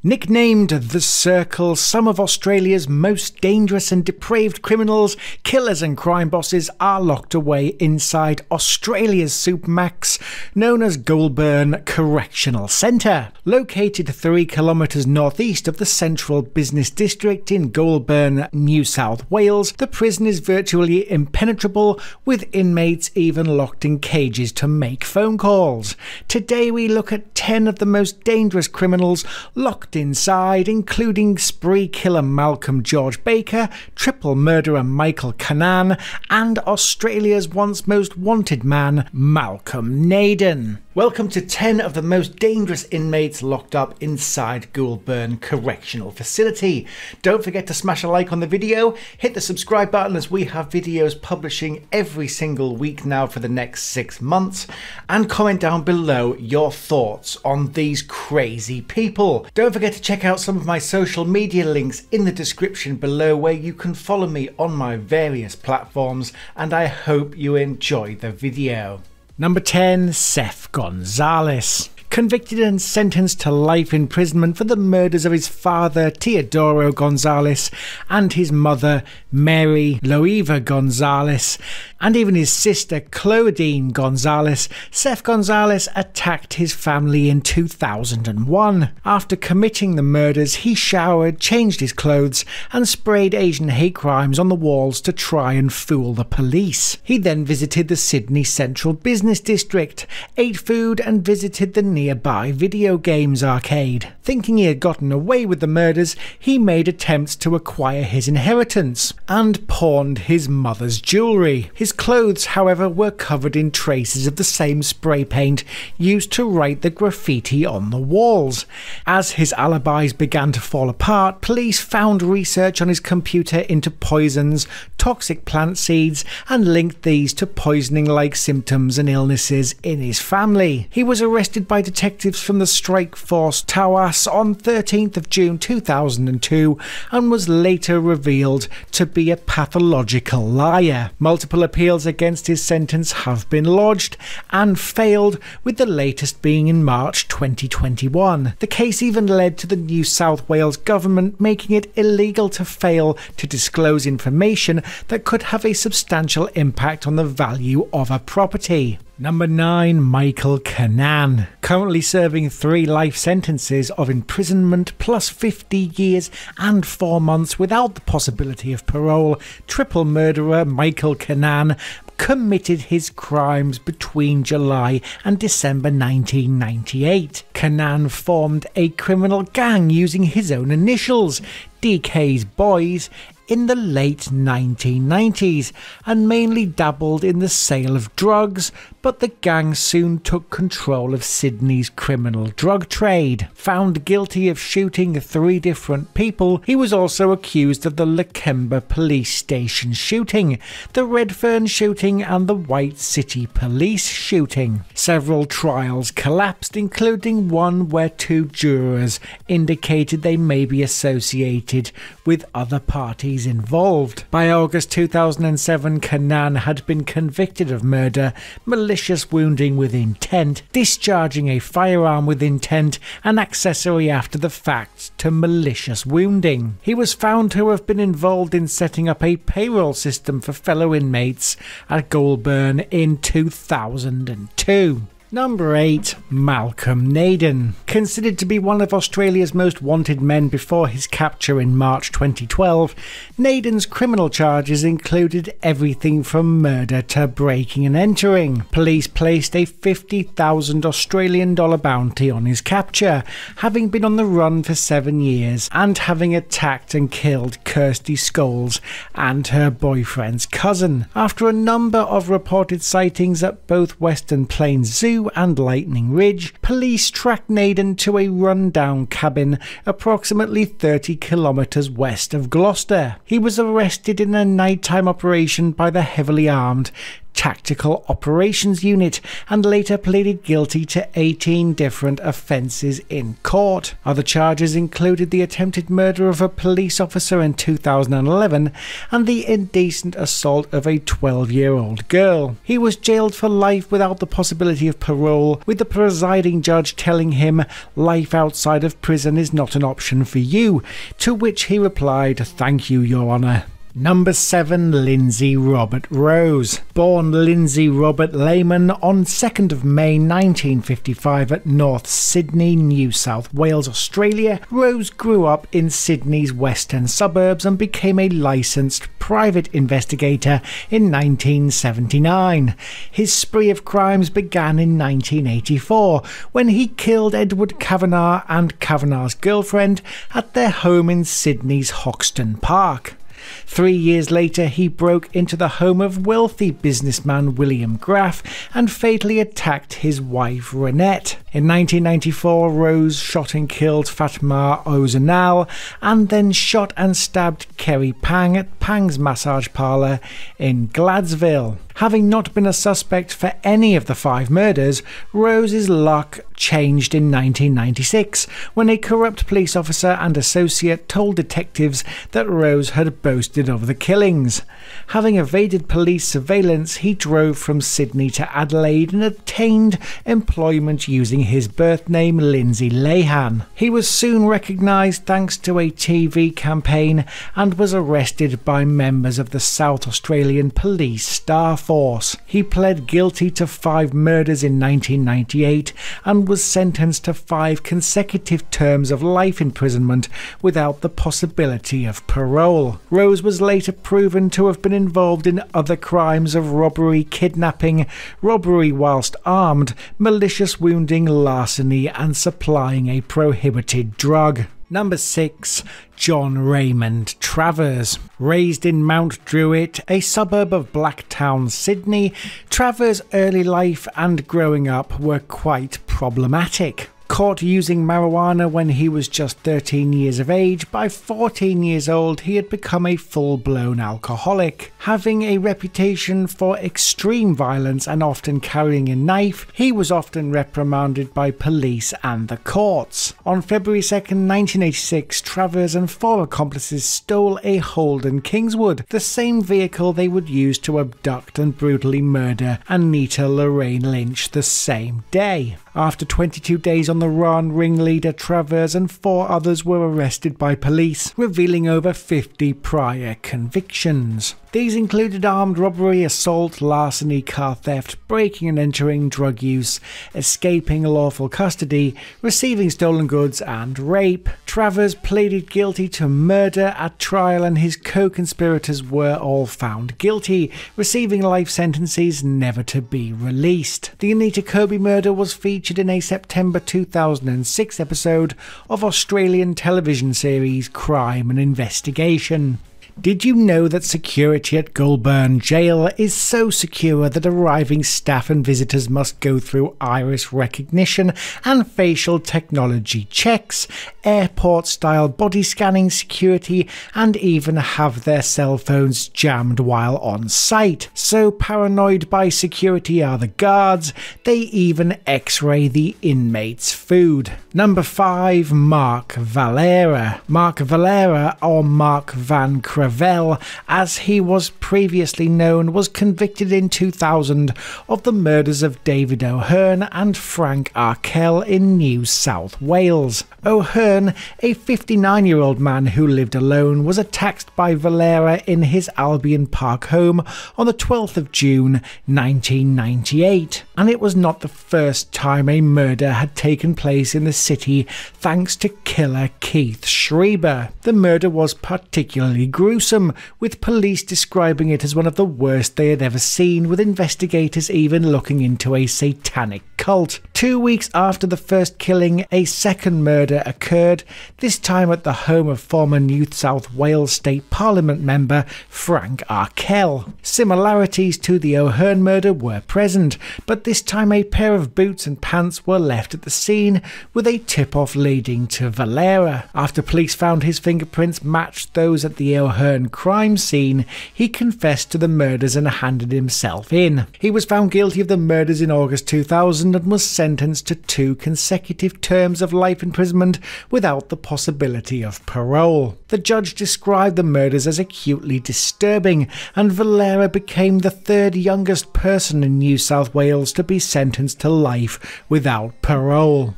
Nicknamed The Circle, some of Australia's most dangerous and depraved criminals, killers and crime bosses are locked away inside Australia's Supermax, known as Goulburn Correctional Centre. Located 3 kilometres northeast of the Central Business District in Goulburn, New South Wales, the prison is virtually impenetrable, with inmates even locked in cages to make phone calls. Today we look at 10 of the most dangerous criminals locked inside, including spree killer Malcolm George Baker, triple murderer Michael Cannan, and Australia's once most wanted man, Malcolm Naden. Welcome to 10 of the most dangerous inmates locked up inside Goulburn Correctional Facility. Don't forget to smash a like on the video, hit the subscribe button as we have videos publishing every single week now for the next 6 months, and comment down below your thoughts on these crazy people. Don't forget to check out some of my social media links in the description below where you can follow me on my various platforms, and I hope you enjoy the video. Number 10. Seth Gonzalez. Convicted and sentenced to life imprisonment for the murders of his father, Teodoro Gonzalez, and his mother, Mary Loeva Gonzalez, and even his sister, Claudine Gonzalez, Seth Gonzalez attacked his family in 2001. After committing the murders, he showered, changed his clothes, and sprayed Asian hate crimes on the walls to try and fool the police. He then visited the Sydney Central Business District, ate food, and visited the nearby video games arcade. Thinking he had gotten away with the murders, he made attempts to acquire his inheritance and pawned his mother's jewellery. His clothes, however, were covered in traces of the same spray paint used to write the graffiti on the walls. As his alibis began to fall apart, police found research on his computer into poisons, toxic plant seeds, and linked these to poisoning-like symptoms and illnesses in his family. He was arrested by detectives from the Strike Force Tawas on 13th of June 2002 and was later revealed to be a pathological liar. Multiple appeals against his sentence have been lodged and failed, with the latest being in March 2021. The case even led to the New South Wales government making it illegal to fail to disclose information that could have a substantial impact on the value of a property. Number 9. Michael Cannan. Currently serving 3 life sentences of imprisonment plus 50 years and 4 months without the possibility of parole, triple murderer Michael Cannan committed his crimes between July and December 1998. Cannan formed a criminal gang using his own initials, DK's Boys, in the late 1990s and mainly dabbled in the sale of drugs, but the gang soon took control of Sydney's criminal drug trade. Found guilty of shooting 3 different people, he was also accused of the Lakemba police station shooting, the Redfern shooting, and the White City police shooting. Several trials collapsed, including one where 2 jurors indicated they may be associated with other parties involved. By August 2007, Cannan had been convicted of murder, malicious wounding with intent, discharging a firearm with intent, and accessory after the fact to malicious wounding. He was found to have been involved in setting up a payroll system for fellow inmates at Goulburn in 2002. Number 8. Malcolm Naden. Considered to be one of Australia's most wanted men before his capture in March 2012, Naden's criminal charges included everything from murder to breaking and entering. Police placed a $50,000 Australian bounty on his capture, having been on the run for 7 years and having attacked and killed Kirsty Scholes and her boyfriend's cousin. After a number of reported sightings at both Western Plains Zoo and Lightning Ridge, police tracked Naden to a rundown cabin approximately 30 kilometres west of Gloucester. He was arrested in a nighttime operation by the heavily armed Tactical Operations Unit and later pleaded guilty to 18 different offences in court. Other charges included the attempted murder of a police officer in 2011 and the indecent assault of a 12-year-old girl. He was jailed for life without the possibility of parole, with the presiding judge telling him life outside of prison is not an option for you, to which he replied, "Thank you, Your Honour." Number 7. Lindsay Robert Rose. Born Lindsay Robert Lehman on 2nd of May 1955 at North Sydney, New South Wales, Australia, Rose grew up in Sydney's western suburbs and became a licensed private investigator in 1979. His spree of crimes began in 1984 when he killed Edward Kavanagh and Kavanagh's girlfriend at their home in Sydney's Hoxton Park. 3 years later, he broke into the home of wealthy businessman William Graff and fatally attacked his wife Renette. In 1994, Rose shot and killed Fatma Ozanal and then shot and stabbed Kerry Pang at Pang's massage parlour in Gladsville. Having not been a suspect for any of the 5 murders, Rose's luck changed in 1996 when a corrupt police officer and associate told detectives that Rose had boasted of the killings. Having evaded police surveillance, he drove from Sydney to Adelaide and obtained employment using his birth name Lindsay Lehan. He was soon recognised thanks to a TV campaign and was arrested by members of the South Australian Police Staff Force. He pled guilty to 5 murders in 1998 and was sentenced to 5 consecutive terms of life imprisonment without the possibility of parole. Rose was later proven to have been involved in other crimes of robbery, kidnapping, robbery whilst armed, malicious wounding, larceny and supplying a prohibited drug. Number 6. John Raymond Travers. Raised in Mount Druitt, a suburb of Blacktown, Sydney, Travers' early life and growing up were quite problematic. Caught using marijuana when he was just 13 years of age, by 14 years old he had become a full-blown alcoholic. Having a reputation for extreme violence and often carrying a knife, he was often reprimanded by police and the courts. On February 2nd, 1986, Travers and 4 accomplices stole a Holden Kingswood, the same vehicle they would use to abduct and brutally murder Anita Lorraine Lynch the same day. After 22 days on the run, ringleader Travers and 4 others were arrested by police, revealing over 50 prior convictions. These included armed robbery, assault, larceny, car theft, breaking and entering, drug use, escaping lawful custody, receiving stolen goods and rape. Travers pleaded guilty to murder at trial and his co-conspirators were all found guilty, receiving life sentences never to be released. The Anita Kirby murder was featured in a September 2006 episode of Australian television series Crime and Investigation. Did you know that security at Goulburn Jail is so secure that arriving staff and visitors must go through iris recognition and facial technology checks, airport-style body scanning security, and even have their cell phones jammed while on site? So paranoid by security are the guards, they even x-ray the inmates' food. Number 5. Mark Valera. Mark Valera, or Mark Van Crevel, as he was previously known, was convicted in 2000 of the murders of David O'Hearn and Frank Arkell in New South Wales. O'Hearn, a 59-year-old man who lived alone, was attacked by Valera in his Albion Park home on the 12th of June 1998, and it was not the first time a murder had taken place in the city thanks to killer Keith Schreiber. The murder was particularly gruesome, with police describing it as one of the worst they had ever seen, with investigators even looking into a satanic cult. 2 weeks after the first killing, a second murder occurred, this time at the home of former New South Wales State Parliament member Frank Arkell. Similarities to the O'Hearn murder were present, but this time a pair of boots and pants were left at the scene, with a tip-off leading to Valera. After police police found his fingerprints matched those at the O'Hearn crime scene, he confessed to the murders and handed himself in. He was found guilty of the murders in August 2000 and was sentenced to 2 consecutive terms of life imprisonment without the possibility of parole. The judge described the murders as acutely disturbing, and Valera became the 3rd youngest person in New South Wales to be sentenced to life without parole.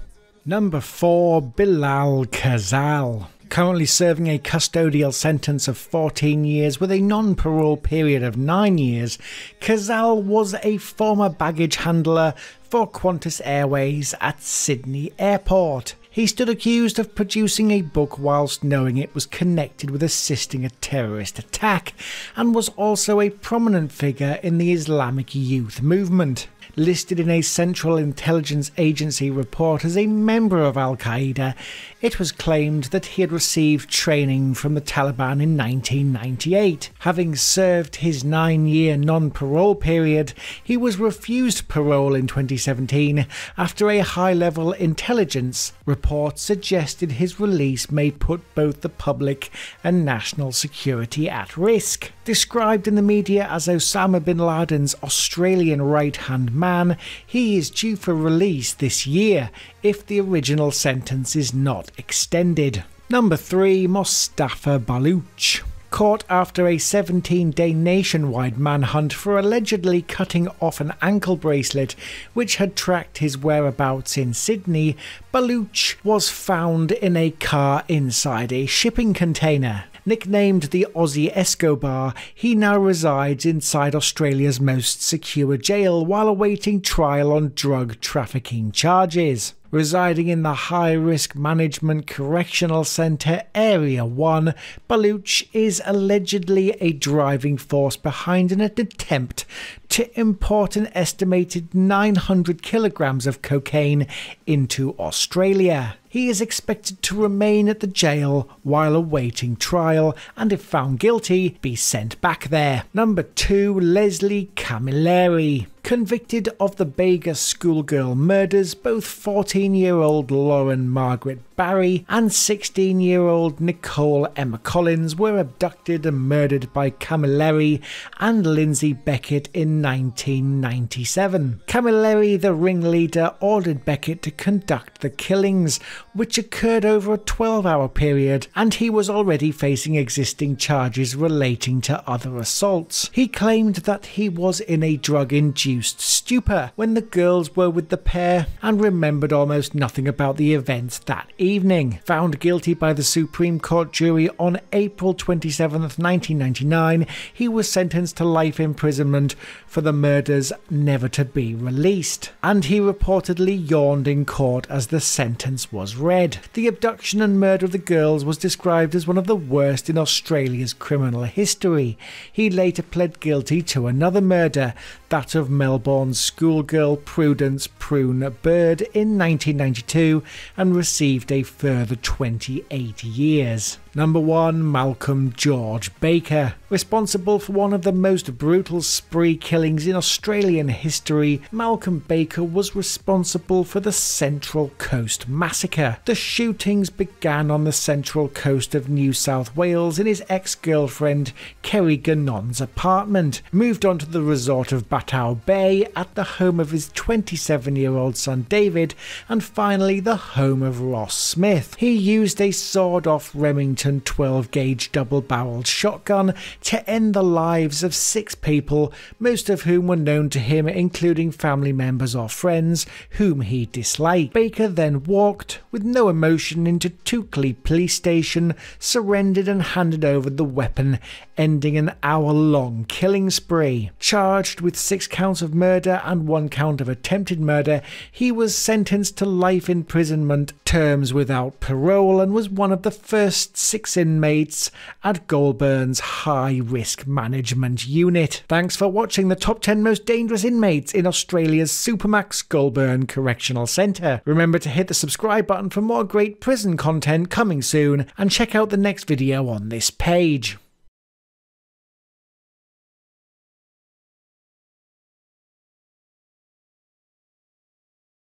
Number 4. Bilal Khazal. Currently serving a custodial sentence of 14 years with a non-parole period of 9 years, Khazal was a former baggage handler for Qantas Airways at Sydney Airport. He stood accused of producing a book whilst knowing it was connected with assisting a terrorist attack, and was also a prominent figure in the Islamic youth movement. Listed in a Central Intelligence Agency report as a member of Al-Qaeda, it was claimed that he had received training from the Taliban in 1998. Having served his 9-year non-parole period, he was refused parole in 2017 after a high-level intelligence report suggested his release may put both the public and national security at risk. Described in the media as Osama bin Laden's Australian right-hand man, he is due for release this year if the original sentence is not extended. Number 3. Mostafa Baluch. Caught after a 17-day nationwide manhunt for allegedly cutting off an ankle bracelet which had tracked his whereabouts in Sydney, Baluch was found in a car inside a shipping container. Nicknamed the Aussie Escobar, he now resides inside Australia's most secure jail while awaiting trial on drug trafficking charges. Residing in the High Risk Management Correctional Centre Area 1, Baluch is allegedly a driving force behind an attempt to import an estimated 900 kilograms of cocaine into Australia. He is expected to remain at the jail while awaiting trial and, if found guilty, be sent back there. Number 2. Leslie Camilleri. Convicted of the Bega schoolgirl murders, both 14-year-old Lauren Margaret Barry and 16-year-old Nicole Emma Collins were abducted and murdered by Camilleri and Lindsay Beckett in 1997. Camilleri, the ringleader, ordered Beckett to conduct the killings, which occurred over a 12-hour period, and he was already facing existing charges relating to other assaults. He claimed that he was in a drug-induced stupor when the girls were with the pair and remembered almost nothing about the events that evening. Found guilty by the Supreme Court jury on April 27, 1999, he was sentenced to life imprisonment for the murders never to be released, and he reportedly yawned in court as the sentence was read. The abduction and murder of the girls was described as one of the worst in Australia's criminal history. He later pled guilty to another murder, that of Melbourne's schoolgirl Prudence "Prune" Bird in 1992, and received a further 28 years. Number 1. Malcolm George Baker. Responsible for one of the most brutal spree killings in Australian history, Malcolm Baker was responsible for the Central Coast Massacre. The shootings began on the Central Coast of New South Wales in his ex-girlfriend Kerry Gannon's apartment, moved on to the resort of Batau Bay at the home of his 27-year-old son David, and finally the home of Ross Smith. He used a sawed-off Remington 12-gauge double-barreled shotgun to end the lives of 6 people, most of whom were known to him, including family members or friends whom he disliked. Baker then walked with no emotion into Toukley Police Station, surrendered and handed over the weapon, ending an hour-long killing spree. Charged with 6 counts of murder and 1 count of attempted murder, he was sentenced to life imprisonment terms without parole and was one of the first 6 inmates at Goulburn's High Risk Management Unit. Thanks for watching the top 10 most dangerous inmates in Australia's Supermax Goulburn Correctional Centre. Remember to hit the subscribe button for more great prison content coming soon, and check out the next video on this page.